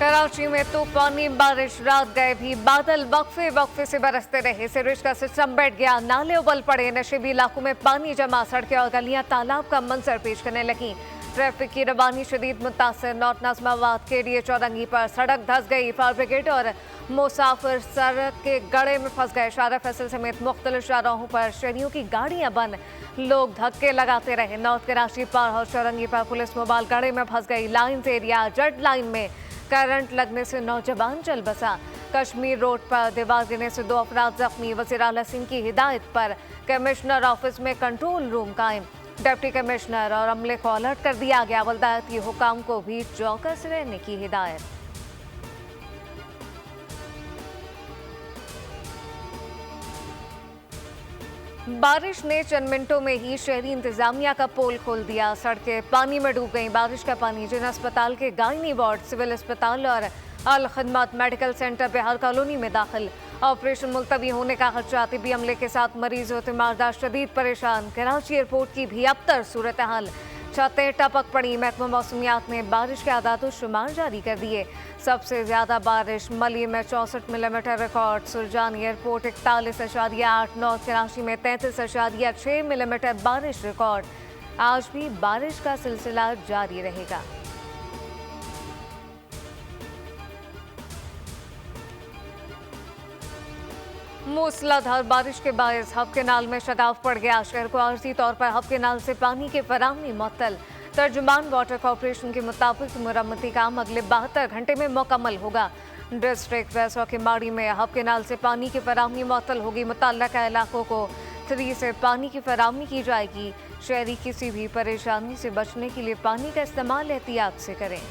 कराची में तूफानी बारिश, रात गए भी बादल वक्फे वक्फे से बरसते रहे। सीवरेज का सिस्टम बैठ गया, नाले उबल पड़े, नशेबी इलाकों में पानी जमा, सड़कें और गलियां तालाब का मंजर पेश करने लगी। ट्रैफिक की रवानी शदीद मुतासर। नॉर्थ नाज़िमाबाद केडीए चौरंगी पर सड़क धंस गई। फायर ब्रिगेड और मुसाफिर सड़क के गड़े में फंस गए। शाहरा फैसल समेत मुख्तलिफ शाहराहों पर शहरियों की गाड़ियां बंद, लोग धक्के लगाते रहे। नॉर्थ कराची पार हाउस चौरंगी पर पुलिस मोबाइल गड़े में फंस गई। लाइन्स एरिया जड लाइन में करंट लगने से नौजवान चल बसा। कश्मीर रोड पर दीवार गिरने से 2 अफराद जख्मी। वज़ीर आला सिंह की हिदायत पर कमिश्नर ऑफिस में कंट्रोल रूम कायम। डिप्टी कमिश्नर और अमले को अलर्ट कर दिया गया। वल्दायती हुकाम को भी चौकस रहने की हिदायत। बारिश ने चंद मिनटों में ही शहरी इंतजामिया का पोल खोल दिया। सड़कें पानी में डूब गईं। बारिश का पानी जिन अस्पताल के गायनी वार्ड, सिविल अस्पताल और अल खिदमत मेडिकल सेंटर बिहार कॉलोनी में दाखिल। ऑपरेशन मुलतवी होने का खदशा। तिब्बी अमले के साथ मरीज और तीमारदार शदीद परेशान। कराची एयरपोर्ट की भी अबतर सूरत हाल। छतें टपक पड़ी। महकमा मौसमियात ने बारिश के आदाद शुमार जारी कर दिए। सबसे ज्यादा बारिश मली में 64 मिलीमीटर रिकॉर्ड। सुरजान एयरपोर्ट 41.8, नॉर्थ कराची में 33.6 मिलीमीटर बारिश रिकॉर्ड। आज भी बारिश का सिलसिला जारी रहेगा। मूसलाधार बारिश के बायस हब केनाल में शगाफ पड़ गया। शहर को आर्जी तौर पर हब केनाल से पानी की फराहमी मुअत्तल। तर्जुमान वाटर कॉर्पोरेशन के मुताबिक मुरम्मती काम अगले 72 घंटे में मुकम्मल होगा। डिस्ट्रिक्ट वेस्ट के माड़ी में हब केनाल से पानी की फराहमी मुअत्तल होगी। मुतल्लका इलाकों को 3 से पानी की फराहमी की जाएगी। शहरी किसी भी परेशानी से बचने के लिए पानी का इस्तेमाल एहतियात से करें।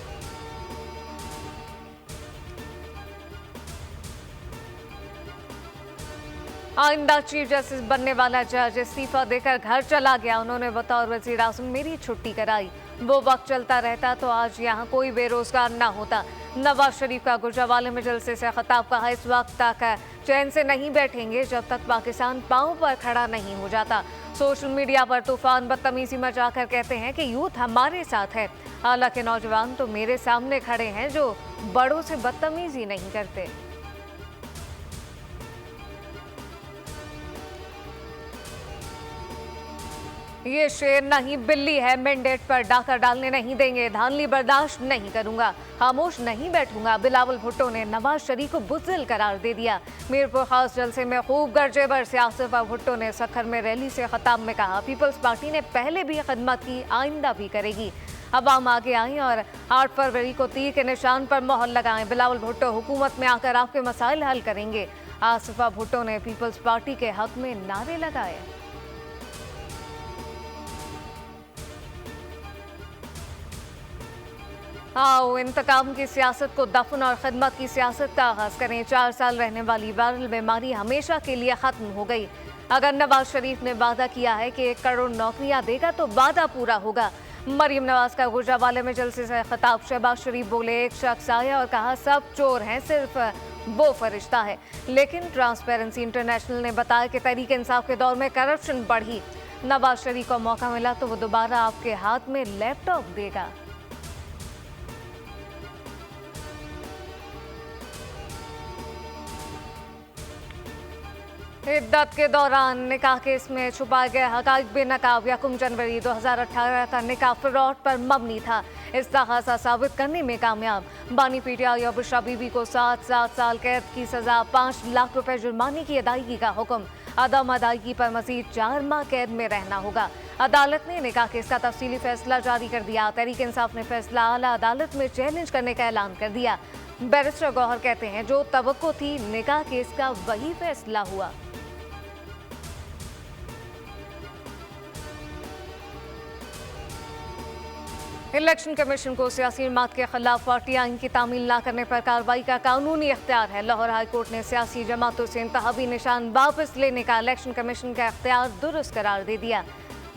आइंदा चीफ जस्टिस बनने वाला जज इस्तीफा देकर घर चला गया। उन्होंने बतौर वजीर आज़म मेरी छुट्टी कराई। वो वक्त चलता रहता तो आज यहाँ कोई बेरोजगार ना होता। नवाज शरीफ का गुजरावाले में जलसे से खिताब कहा, इस वक्त तक चैन से नहीं बैठेंगे जब तक पाकिस्तान पांव पर खड़ा नहीं हो जाता। सोशल मीडिया पर तूफान बदतमीजी मचाकर कहते हैं कि यूथ हमारे साथ है। हालांकि नौजवान तो मेरे सामने खड़े हैं जो बड़ों से बदतमीजी नहीं करते। ये शेर नहीं बिल्ली है, मैंडेट पर डाका डालने नहीं देंगे। धांधली बर्दाश्त नहीं करूंगा, खामोश नहीं बैठूंगा। बिलावल भुट्टो ने नवाज शरीफ को बुज़दिल करार दे दिया। मीरपुर खास जलसे में खूब गरजे बरसे। आसिफा भुट्टो ने सखर में रैली से खिताब में कहा, पीपल्स पार्टी ने पहले भी खिदमत की, आइंदा भी करेगी। अवाम आगे आएं और 8 फरवरी को तीर के निशान पर मोहर लगाएं। बिलावल भुट्टो हुकूमत में आकर आपके मसाइल हल करेंगे। आसिफा भुट्टो ने पीपल्स पार्टी के हक में नारे लगाए। आओ इंतकाम की सियासत को दफन और खिदमत की सियासत का आगाज करें। 4 साल रहने वाली वायरल बीमारी हमेशा के लिए खत्म हो गई। अगर नवाज शरीफ ने वादा किया है कि 1 करोड़ नौकरियां देगा तो वादा पूरा होगा। मरीम नवाज का गुजरावाले में जलसे से खिताब। शहबाज शरीफ बोले, एक शख्स आया और कहा सब चोर हैं, सिर्फ वो फरिश्ता है। लेकिन ट्रांसपेरेंसी इंटरनेशनल ने बताया कि तहरीक इंसाफ के दौर में करप्शन बढ़ी। नवाज शरीफ को मौका मिला तो वो दोबारा आपके हाथ में लैपटॉप देगा। इद्दत के दौरान निकाह केस में छुपाए गए हकाइक बेनकाब। 1 जनवरी 2018 का निकाह फ्रॉड पर मबनी था। इस्तेग़ासा साबित करने में कामयाब। बानी पीटीआई और बुशरा बीबी को 7 साल कैद की सजा, 5 लाख रुपए जुर्माने की अदायगी का हुक्म। अदम अदायगी पर मजीद 4 माह कैद में रहना होगा। अदालत ने निकाह केस का तफसीली फैसला जारी कर दिया। तहरीक इंसाफ ने फैसला आला अदालत में चैलेंज करने का ऐलान कर दिया। बैरिस्टर गौहर कहते हैं, जो तवक्को थी निकाह केस का वही फैसला हुआ। इलेक्शन कमीशन को सियासी जमात के खिलाफ पार्टी आइन की तामील न करने पर कार्रवाई का कानूनी इख्तियार है। लाहौर हाई कोर्ट ने सियासी जमातों से इंतखाबी निशान वापस लेने का इलेक्शन कमीशन का इख्तियार दुरुस्त करार दे दिया।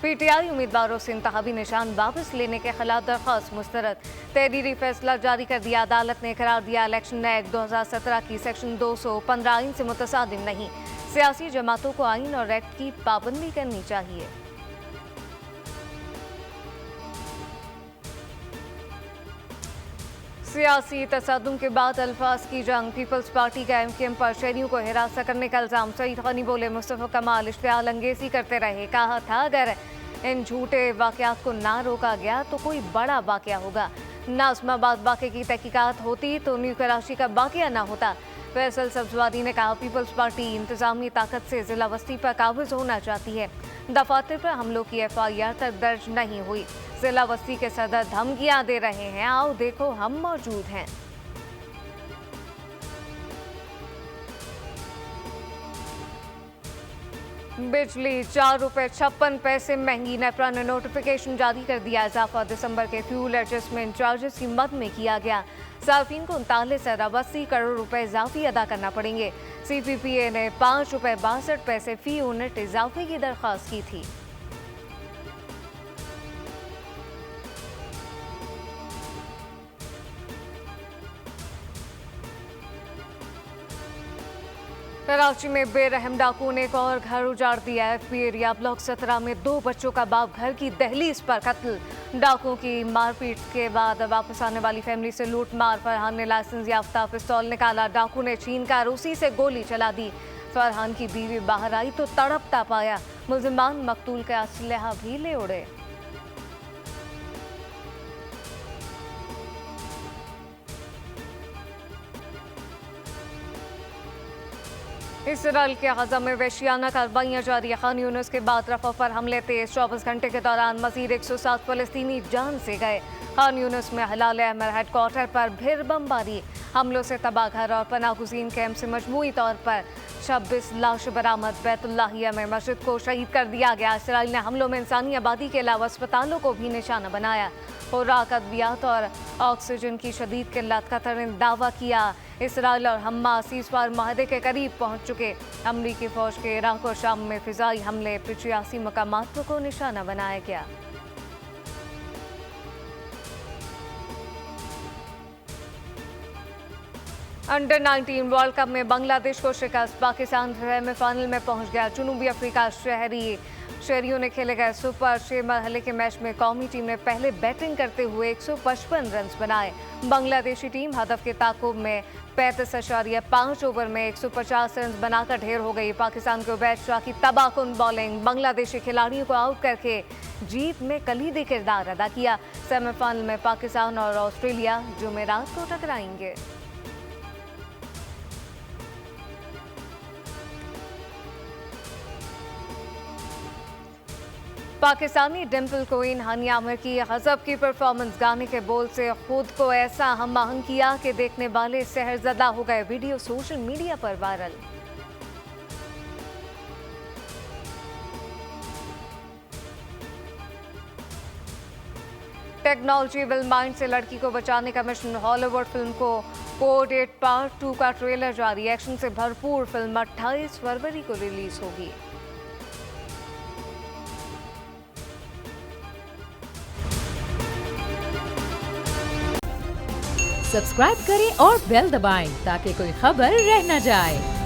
पीटीआई उम्मीदवारों से इंतखाबी निशान वापस लेने के खिलाफ दरख्वास्त मुस्तरद। तहरीरी फैसला जारी कर दिया। अदालत ने करार दिया, इलेक्शन एक्ट 2017 की सेक्शन 215 आइन से मुतसादिम नहीं। सियासी जमातों को आइन और एक्ट की पाबंदी करनी चाहिए। सियासी तसादुम के बाद अल्फाज की जंग, पीपल्स पार्टी का एमकेएम पर शहरियों को हिरासत करने का इल्जाम। सईद खानी बोले, मुस्तफा कमाल इश्तियाल अंगेजी करते रहे। कहा था अगर इन झूठे वाकयात को ना रोका गया तो कोई बड़ा वाकया होगा। नाज़िमाबाद वाक़े की तहकीकात होती तो न्यू कराची का वाकया ना होता। फैसल सब्जवादी ने कहा, पीपल्स पार्टी इंतजामी ताकत से जिला बस्ती पर काबिज होना चाहती है। दफातर पर हमलों की FIR तक दर्ज नहीं हुई। जिला बस्ती के सदर धमकियां दे रहे हैं, आओ देखो हम मौजूद हैं। बिजली 4 रुपए 56 पैसे महंगी, नेपरा ने नोटिफिकेशन जारी कर दिया। इजाफा दिसंबर के फ्यूल एडजस्टमेंट चार्जेस की मद में किया गया। सार्फिन को 39 अरब 80 करोड़ रुपए इजाफी अदा करना पड़ेंगे। CPPA ने 5 रुपए 62 पैसे फी यूनिट इजाफे की दरख्वास्त की थी। कराची में बेरहम डाकुओं ने एक और घर उजाड़ दिया। FB एरिया ब्लॉक 17 में 2 बच्चों का बाप घर की दहलीज पर कत्ल। डाकुओं की मारपीट के बाद वापस आने वाली फैमिली से लूट मार। फरहान ने लाइसेंस याफ्ता पिस्तौल निकाला। डाकू ने छीनकर उसी से गोली चला दी। फरहान की बीवी बाहर आई तो तड़पता पाया। मुलजिमान मकतूल का असलहा भी ले उड़े। इसराइल के गजा में वहशियाना कार्रवाइयां जारी। खान यूनिस के बाद रफा पर हमले तेज। 24 घंटे के दौरान मजीद 107 फलस्तीनी जान से गए। खान यूनिस में हिलाल अहमर हेडक्वार्टर पर फिर बमबारी। हमलों से तबाह घर और पनाहगुज़ीन कैंप से मजमूई तौर पर 26 लाश बरामद। बैतुल्लाहिया में मस्जिद को शहीद कर दिया गया। इसराइल ने हमलों में इंसानी आबादी के अलावा अस्पतालों को भी निशाना बनाया। खुराक, अद्वियात और ऑक्सीजन की शदीद किल्लत। कतर ने दावा किया इसराइल और हमास सीज़फायर माहदे के करीब पहुंच चुके। अमरीकी फौज के इराक और शाम में फिजाई हमले। 85 मकामात को निशाना बनाया गया। अंडर 19 वर्ल्ड कप में बांग्लादेश को शिकस्त। पाकिस्तान सेमीफाइनल में पहुंच गया। जनूबी अफ्रीका शहरियों ने खेले गए सुपर 6 मरहले के मैच में कौमी टीम ने पहले बैटिंग करते हुए 155 रन बनाए। बांग्लादेशी टीम हदफ के ताकुब में 35.5 ओवर में 150 रन बनाकर ढेर हो गई। पाकिस्तान के उबैद शाह की तबाहकुन बॉलिंग बांग्लादेशी खिलाड़ियों को आउट करके जीत में कलीदी किरदार अदा किया। सेमीफाइनल में पाकिस्तान और ऑस्ट्रेलिया जुमेरात को टकराएंगे। पाकिस्तानी डिम्पल क्वीन हानिया आमिर की गजब की परफॉर्मेंस। गाने के बोल से खुद को ऐसा हम आहंग किया कि देखने वाले सहरजदा हो गए। वीडियो सोशल मीडिया पर वायरल। टेक्नोलॉजी विल माइंड से लड़की को बचाने का मिशन। हॉलीवुड फिल्म को कोड 8 पार्ट 2 का ट्रेलर जारी। एक्शन से भरपूर फिल्म 28 फरवरी को रिलीज होगी। सब्सक्राइब करें और बेल दबाएं ताकि कोई खबर रह न जाए।